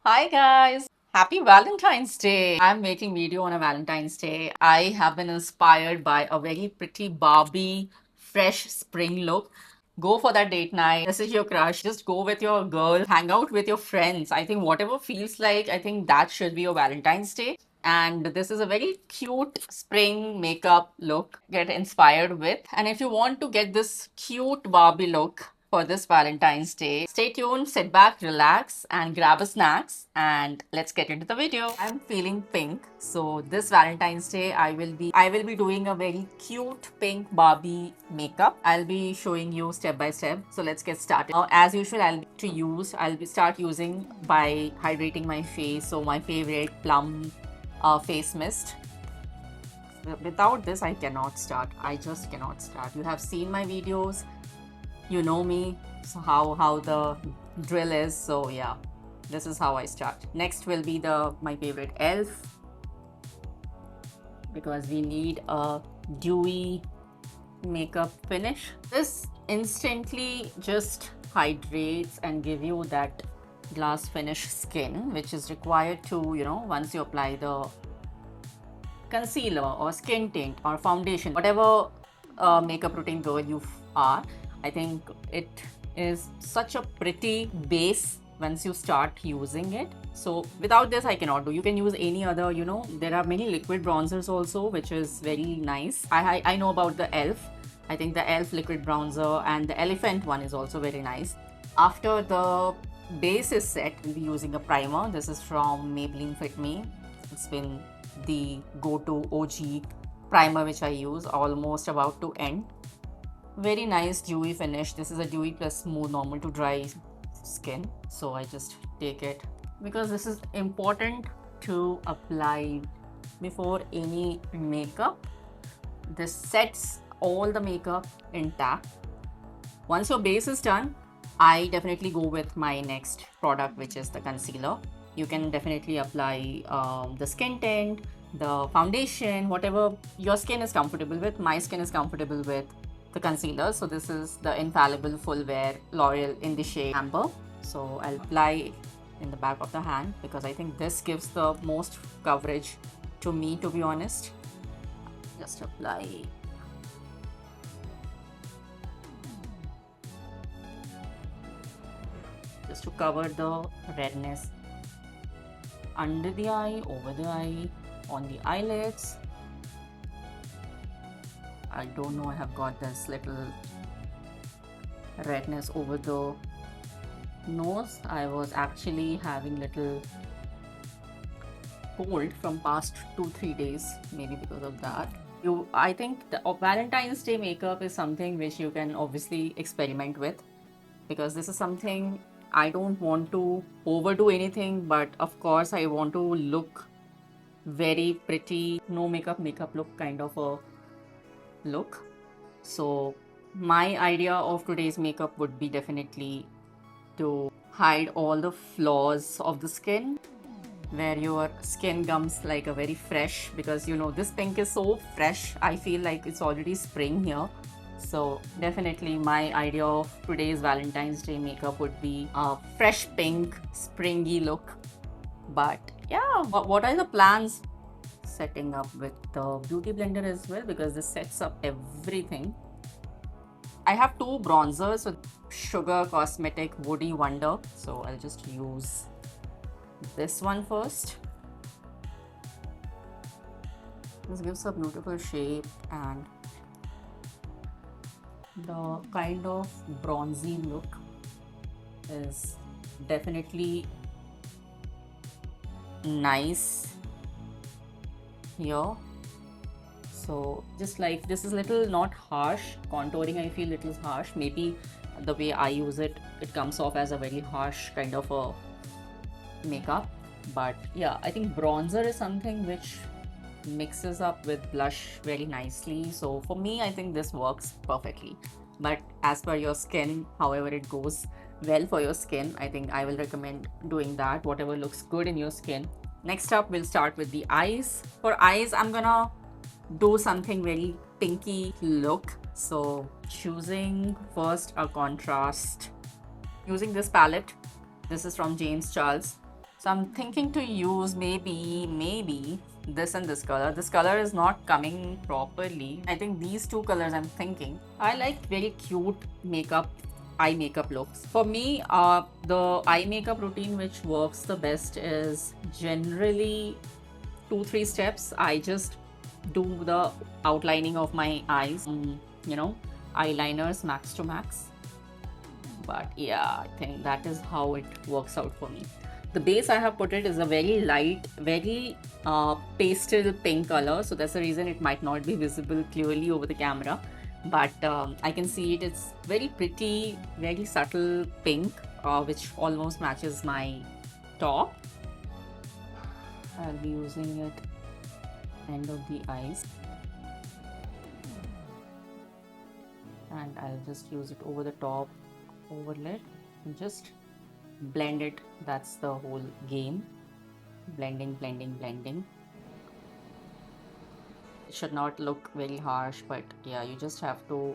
Hi guys, happy Valentine's Day. I'm making video on a Valentine's Day. I have been inspired by a very pretty Barbie fresh spring look. Go for that date night. This is your crush. Just go with your girl. Hang out with your friends. I think whatever feels like, I think that should be your Valentine's Day. And this is a very cute spring makeup look. Get inspired with. And if you want to get this cute Barbie look, for this Valentine's Day. Stay tuned, sit back, relax, and grab a snacks. And let's get into the video. I'm feeling pink, so this Valentine's Day I will be doing a very cute pink Barbie makeup. I'll be showing you step by step. So let's get started. As usual, I'll start using by hydrating my face. So my favorite plum face mist. Without this, I cannot start. I just cannot start. You have seen my videos, you know me, so how the drill is. So yeah, this is how I start. Next will be my favorite elf, because we need a dewy makeup finish. This instantly just hydrates and give you that glass finish skin which is required to, once you apply the concealer or skin tint or foundation, whatever makeup routine girl you are. I think it is such a pretty base once you start using it. So without this, I cannot do. You can use any other, there are many liquid bronzers also, which is very nice. I know about the elf. I think the elf liquid bronzer and the elephant one is also very nice. After the base is set, we'll be using a primer. This is from Maybelline Fit Me. It's been the go-to OG primer which I use, almost about to end. Very nice dewy finish. This is a dewy plus smooth, normal to dry skin. So I just take it because this is important to apply before any makeup. This sets all the makeup intact. Once your base is done, I definitely go with my next product, which is the concealer. You can definitely apply the skin tint, the foundation, whatever your skin is comfortable with. My skin is comfortable with the concealer. So this is the Infallible Full Wear L'Oreal in the shade Amber. So I'll apply in the back of the hand because I think this gives the most coverage to me, to be honest. Just apply. Just to cover the redness under the eye, over the eye, on the eyelids. I don't know, I have got this little redness over the nose. I was actually having little cold from past 2-3 days, maybe because of that. I think the Valentine's Day makeup is something which you can obviously experiment with, because this is something I don't want to overdo anything, but of course I want to look very pretty, no makeup look kind of a look. So my idea of today's makeup would be definitely to hide all the flaws of the skin, where your skin comes like a very fresh, because this pink is so fresh. I feel like it's already spring here. So definitely my idea of today's Valentine's Day makeup would be a fresh pink springy look. But yeah, what are the plans? Setting up with the beauty blender as well, because this sets up everything. I have two bronzers with Sugar Cosmetic Woody Wonder. So I'll just use this one first. This gives a beautiful shape and the kind of bronzy look is definitely nice here. So just like this is little not harsh contouring, I feel little harsh. Maybe the way I use it, it comes off as a very harsh kind of a makeup. But yeah, I think bronzer is something which mixes up with blush very nicely. So for me, I think this works perfectly. But as per your skin, however it goes well for your skin, I think I will recommend doing that, whatever looks good in your skin. Next up, we'll start with the eyes. For eyes, I'm gonna do something very pinky look. So choosing first a contrast, using this palette. This is from James Charles. So I'm thinking to use maybe this and this color. This color is not coming properly. I think these two colors I'm thinking. I like very cute makeup, eye makeup looks. For me, the eye makeup routine which works the best is generally 2-3 steps. I just do the outlining of my eyes, you know, eyeliners max to max. But yeah, I think that is how it works out for me. The base I have put it is a very light, very pastel pink color, so that's the reason it might not be visible clearly over the camera, but I can see it. It's very pretty, very subtle pink, which almost matches my top. I'll be using it end of the eyes, and I'll just use it over the top overlay and just blend it. That's the whole game. Blending, blending, blending. It should not look very harsh, but yeah, you just have to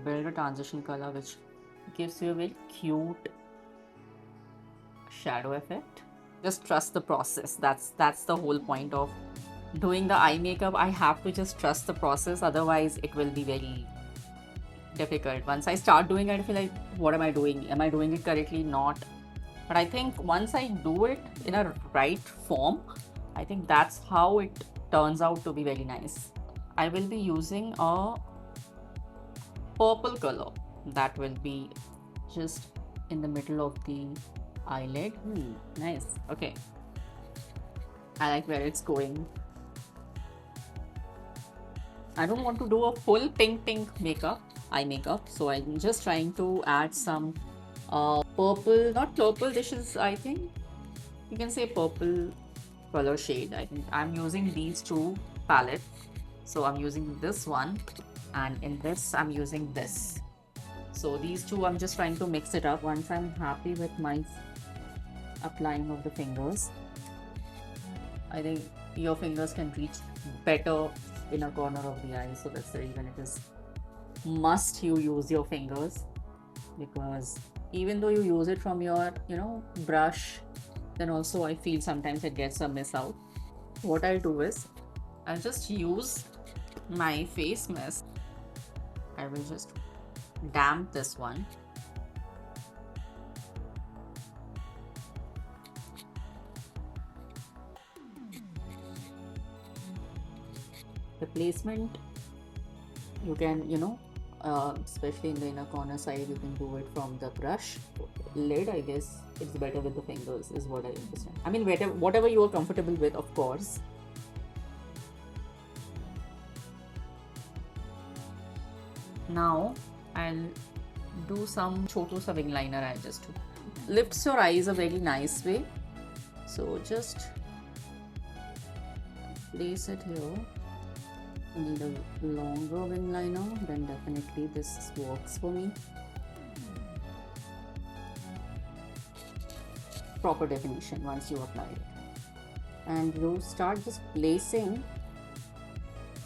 build a transition color which gives you a very cute shadow effect. Just trust the process. That's the whole point of doing the eye makeup. I have to just trust the process, otherwise it will be very difficult. Once I start doing it, I feel like, what am I doing? Am I doing it correctly? Not. But I think once I do it in a right form, I think that's how it turns out to be very nice. I will be using a purple color that will be just in the middle of the eyelid. Nice. Okay. I like where it's going. I don't want to do a full pink makeup, eye makeup, so I'm just trying to add some purple, not purple, this is, I think you can say purple color shade. I think I'm using these two palettes, so I'm using this one, and in this I'm using this. So these two I'm just trying to mix it up. Once I'm happy with my applying of the fingers, I think your fingers can reach better in a corner of the eye, so that's the reason it is must you use your fingers, because even though you use it from your brush, then also I feel sometimes it gets a miss out. What I'll do is I'll just use my face mist. I will just damp this one. The placement, you can especially in the inner corner side, you can do it from the brush. Lid, I guess it's better with the fingers, is what I understand. I mean, whatever you are comfortable with, of course. Now I'll do some chotu sa wing liner. I just lifts your eyes a very nice way, so just place it here. Need a longer wing liner, then definitely this works for me. Proper definition once you apply it, and you start just placing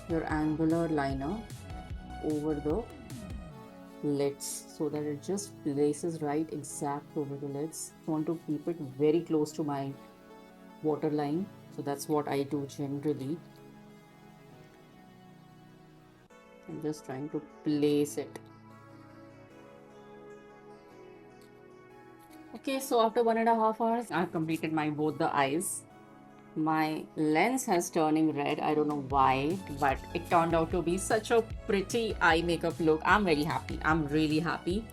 your angular liner over the lids so that it just places right exact over the lids. I want to keep it very close to my waterline, so that's what I do generally. I'm just trying to place it. Okay, so after 1.5 hours, I've completed my both the eyes. My lens has turning red. I don't know why, but it turned out to be such a pretty eye makeup look. I'm very happy. I'm really happy.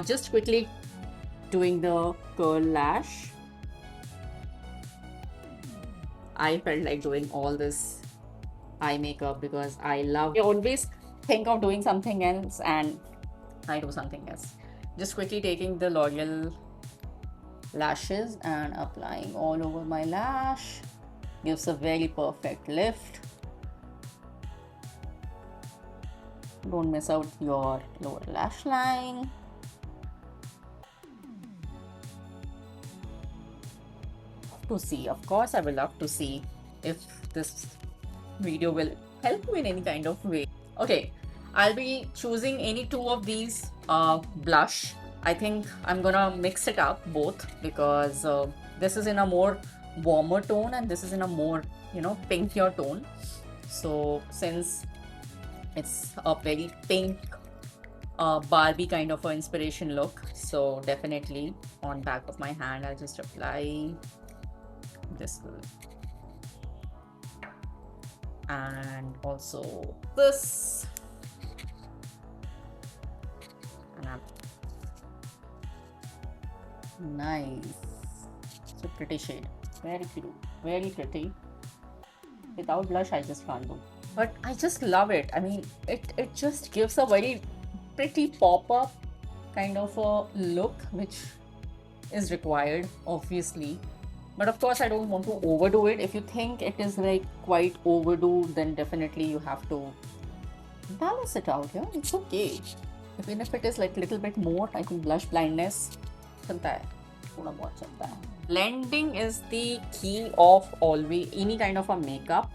Just quickly doing the curl lash. I felt like doing all this eye makeup because I always think of doing something else and I do something else. Just quickly taking the L'Oreal lashes and applying all over my lash. Gives a very perfect lift. Don't miss out your lower lash line. To see, of course I will love to see if this video will help you in any kind of way. Okay, I'll be choosing any two of these blush. I think I'm gonna mix it up both because This is in a more warmer tone and this is in a more, you know, pinkier tone. So since it's a very pink Barbie kind of an inspiration look, so definitely on back of my hand I'll just apply this, and also this, and I'm nice. So pretty shade, very cute, very pretty. Without blush I just can't do, but I just love it. I mean, it just gives a very pretty pop-up kind of a look which is required, obviously. But of course I don't want to overdo it. If you think it is like quite overdue, then definitely you have to balance it out. Yeah, it's okay. Even if it is like little bit more, I think blush blindness चलता है, थोड़ा बहुत चलता है. Blending is the key of always any kind of a makeup,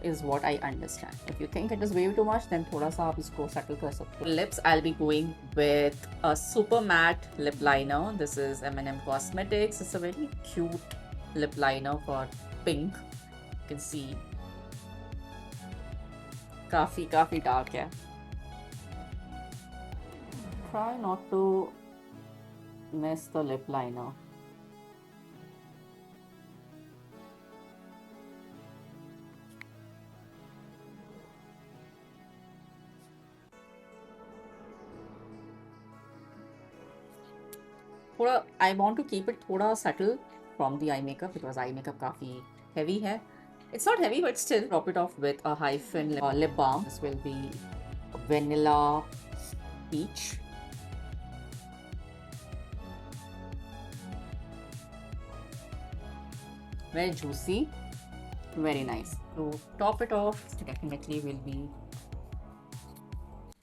is what I understand. If you think it is way too much, then थोड़ा सा आप इसको settle कर सकते हो. Lips, I'll be going with a super matte lip liner. This is M&M Cosmetics. It's a very cute lip liner for pink. You can see काफी dark है. Try not to miss the lip liner. थोड़ा I want to keep it थोड़ा subtle from the eye makeup because eye makeup काफी heavy है. It's not heavy, but still top it off with a hyphen lip balm. This will be vanilla peach. Very juicy, very nice. To top it off, definitely will be.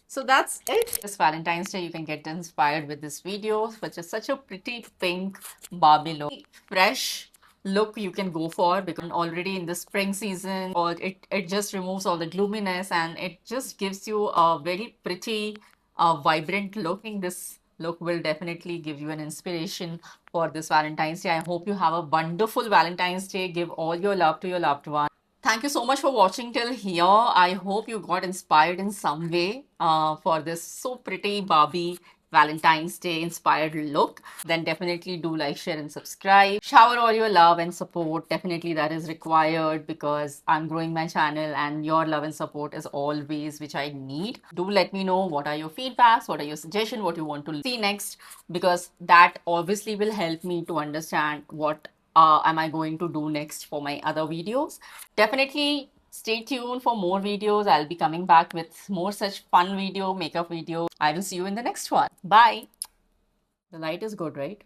So that's it. This Valentine's Day, you can get inspired with this video, which is such a pretty pink Barbie look. Fresh look you can go for because already in the spring season, or it just removes all the gloominess and it just gives you a very pretty, vibrant look. I think this look will definitely give you an inspiration for this Valentine's Day. I hope you have a wonderful Valentine's Day. Give all your love to your loved one. Thank you so much for watching till here. I hope you got inspired in some way for this so pretty Barbie Valentine's Day inspired look. Then definitely do like, share and subscribe. Shower all your love and support. Definitely that is required because I'm growing my channel and your love and support is always which I need. Do let me know what are your feedbacks, what are your suggestions, what you want to see next, because that obviously will help me to understand what am I going to do next for my other videos. Definitely stay tuned for more videos. I'll be coming back with more such fun video, makeup video. I will see you in the next one. Bye. The light is good, right?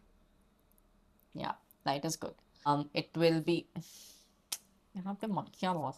Yeah, light is good. It will be यहाँ पे मक्खियाँ बहुत हैं.